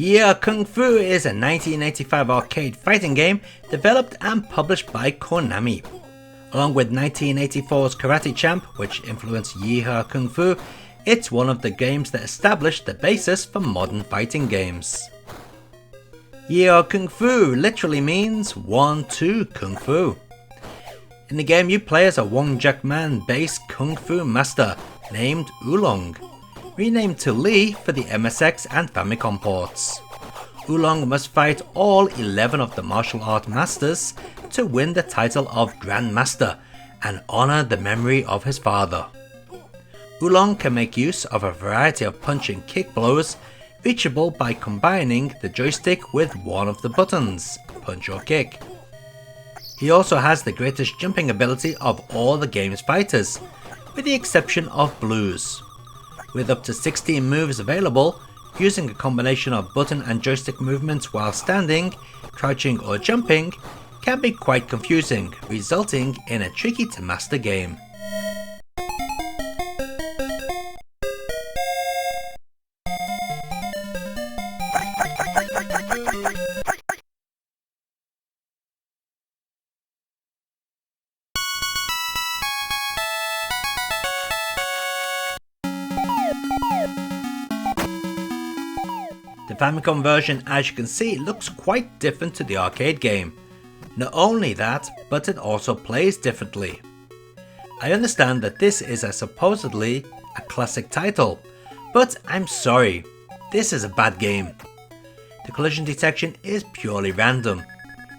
Yeah, Kung Fu is a 1985 arcade fighting game developed and published by Konami. Along with 1984's Karate Champ, which influenced Yeehaw Kung Fu, it's one of the games that established the basis for modern fighting games. Yeehaw Kung Fu literally means 1-2 Kung Fu. In the game you play as a Wongjak-man based Kung Fu master named Oolong, renamed to Lee for the MSX and Famicom ports. Oolong must fight all 11 of the martial art masters to win the title of Grand Master and honour the memory of his father. Oolong can make use of a variety of punch and kick blows, reachable by combining the joystick with one of the buttons, punch or kick. He also has the greatest jumping ability of all the game's fighters, with the exception of Blues. With up to 16 moves available, using a combination of button and joystick movements while standing, crouching or jumping can be quite confusing, resulting in a tricky to master game. The Famicom version, as you can see, looks quite different to the arcade game. Not only that, but it also plays differently. I understand that this is supposedly a classic title, but I'm sorry, this is a bad game. The collision detection is purely random.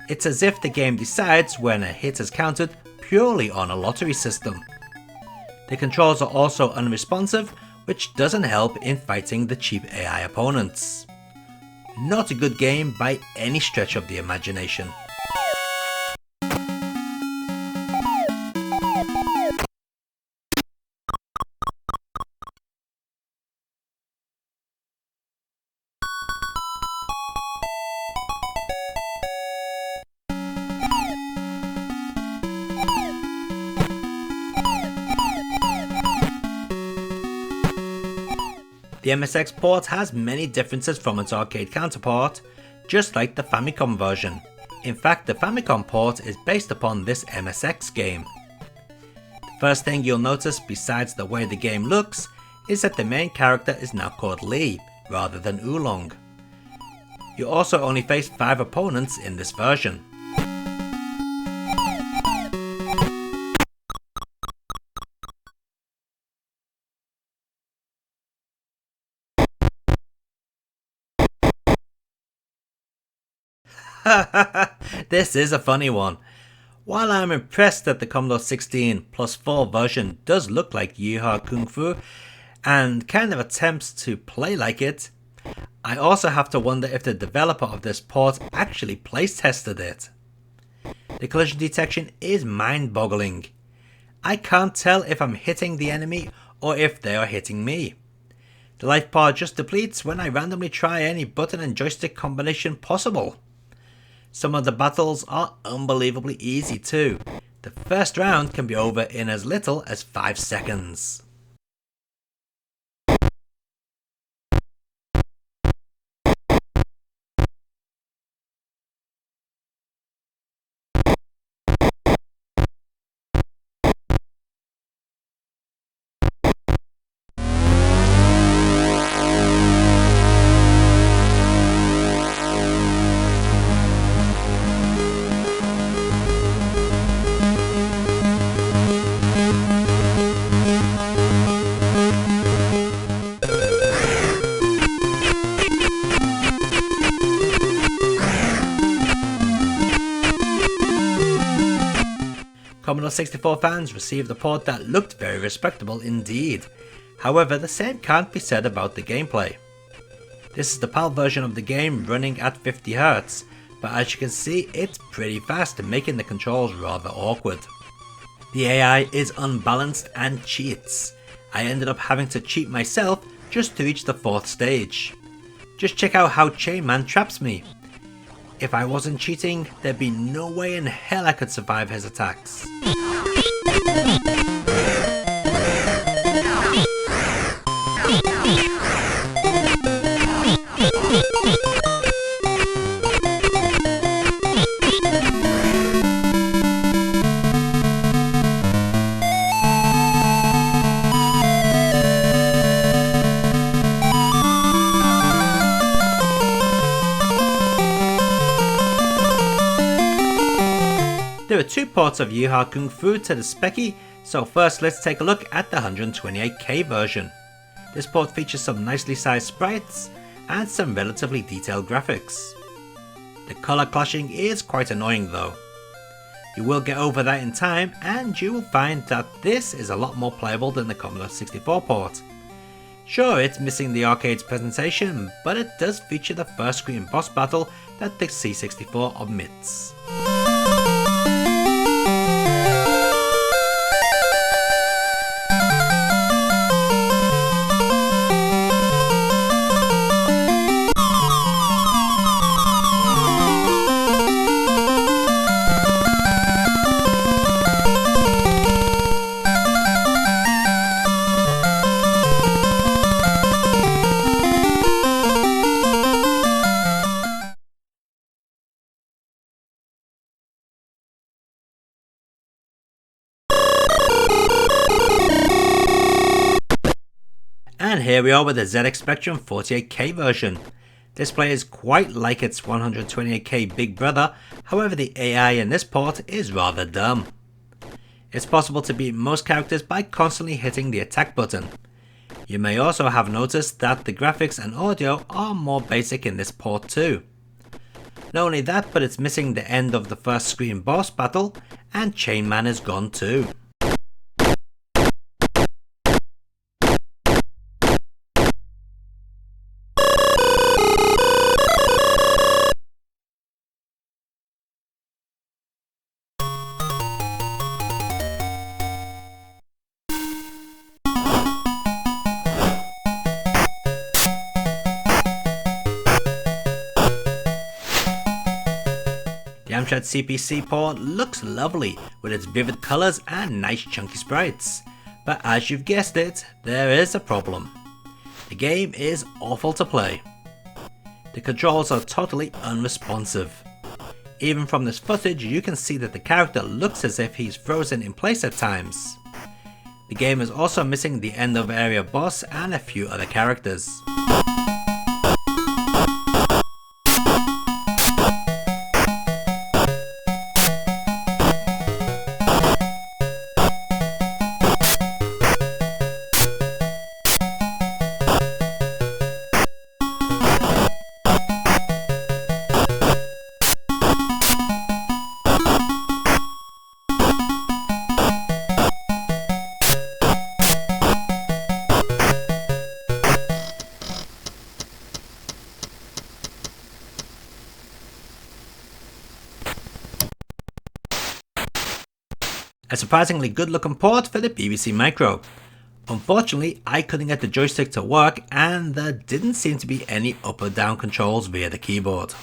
It's as if the game decides when a hit is counted purely on a lottery system. The controls are also unresponsive, which doesn't help in fighting the cheap AI opponents. Not a good game by any stretch of the imagination. The MSX port has many differences from its arcade counterpart, just like the Famicom version. In fact, the Famicom port is based upon this MSX game. The first thing you'll notice besides the way the game looks is that the main character is now called Lee rather than Oolong. You also only face 5 opponents in this version. This is a funny one. While I'm impressed that the Commodore 16 plus 4 version does look like Yeehaw Kung Fu and kind of attempts to play like it, I also have to wonder if the developer of this port actually place tested it. The collision detection is mind-boggling. I can't tell if I'm hitting the enemy or if they are hitting me. The life bar just depletes when I randomly try any button and joystick combination possible. Some of the battles are unbelievably easy too. The first round can be over in as little as 5 seconds. Commodore 64 fans received a port that looked very respectable indeed. However, the same can't be said about the gameplay. This is the PAL version of the game running at 50Hz, but as you can see it's pretty fast, making the controls rather awkward. The AI is unbalanced and cheats. I ended up having to cheat myself just to reach the 4th stage. Just check out how Chainman traps me. If I wasn't cheating, there'd be no way in hell I could survive his attacks. 2 ports of Yeehaw Kung Fu to the Specky, so first let's take a look at the 128K version. This port features some nicely sized sprites and some relatively detailed graphics. The colour clashing is quite annoying though. You will get over that in time and you will find that this is a lot more playable than the Commodore 64 port. Sure, it's missing the arcade's presentation, but it does feature the first screen boss battle that the C64 omits. And here we are with the ZX Spectrum 48K version. This plays quite like its 128K big brother, however the AI in this port is rather dumb. It's possible to beat most characters by constantly hitting the attack button. You may also have noticed that the graphics and audio are more basic in this port too. Not only that, but it's missing the end of the first screen boss battle, and Chain Man is gone too. The Amstrad CPC port looks lovely with its vivid colours and nice chunky sprites, but as you've guessed it, there is a problem. The game is awful to play. The controls are totally unresponsive. Even from this footage you can see that the character looks as if he's frozen in place at times. The game is also missing the end of area boss and a few other characters. A surprisingly good looking port for the BBC Micro. Unfortunately, I couldn't get the joystick to work and there didn't seem to be any up or down controls via the keyboard.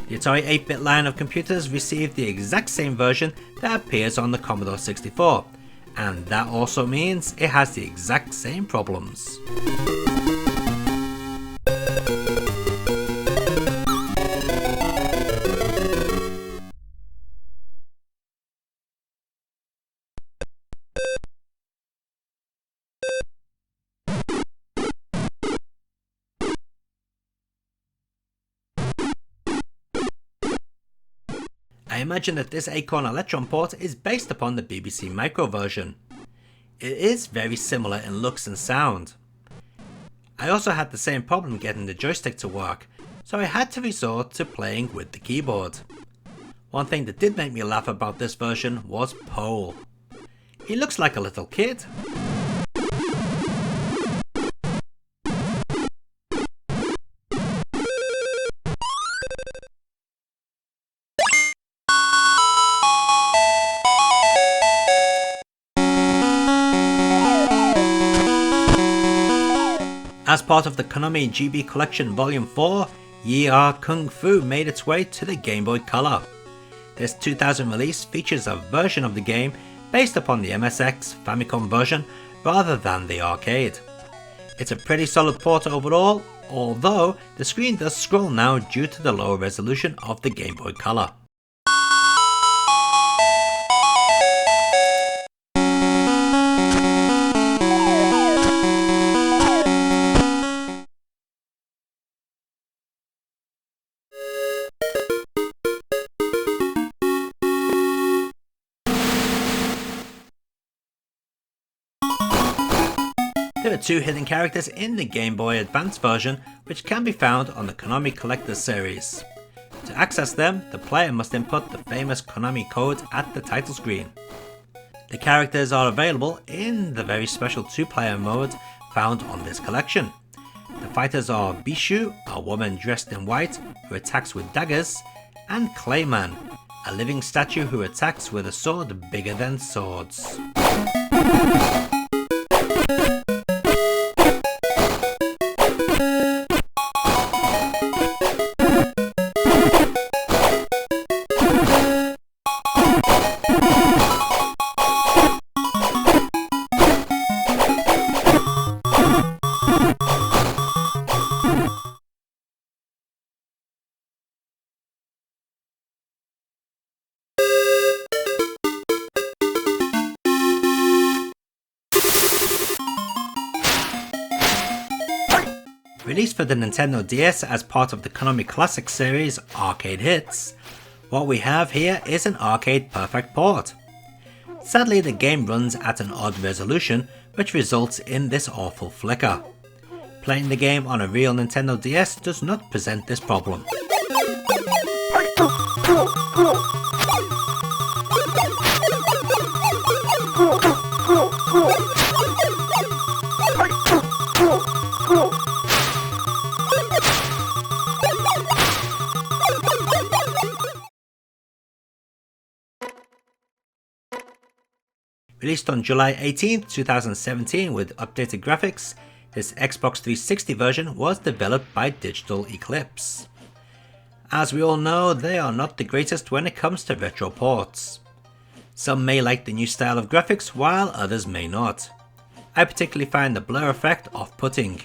The Atari 8-bit line of computers received the exact same version that appears on the Commodore 64, and that also means it has the exact same problems. I imagine that this Acorn Electron port is based upon the BBC Micro version. It is very similar in looks and sound. I also had the same problem getting the joystick to work, so I had to resort to playing with the keyboard. One thing that did make me laugh about this version was Pole. He looks like a little kid. As part of the Konami GB Collection Volume 4, Yi Kung Fu made its way to the Game Boy Color. This 2000 release features a version of the game based upon the MSX Famicom version rather than the arcade. It's a pretty solid port overall, although the screen does scroll now due to the lower resolution of the Game Boy Color. There are two hidden characters in the Game Boy Advance version which can be found on the Konami Collector's Series. To access them, the player must input the famous Konami code at the title screen. The characters are available in the very special 2-player mode found on this collection. The fighters are Bishu, a woman dressed in white who attacks with daggers, and Clayman, a living statue who attacks with a sword bigger than swords. Released for the Nintendo DS as part of the Konami Classic series Arcade Hits, what we have here is an arcade perfect port. Sadly, the game runs at an odd resolution, which results in this awful flicker. Playing the game on a real Nintendo DS does not present this problem. Released on July 18, 2017 with updated graphics, this Xbox 360 version was developed by Digital Eclipse. As we all know, they are not the greatest when it comes to retro ports. Some may like the new style of graphics while others may not. I particularly find the blur effect off-putting.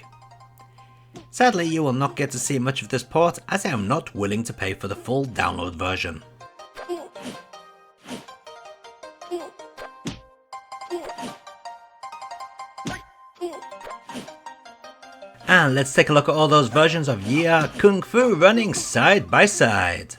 Sadly, you will not get to see much of this port as I am not willing to pay for the full download version. And let's take a look at all those versions of Yi Kung Fu running side by side.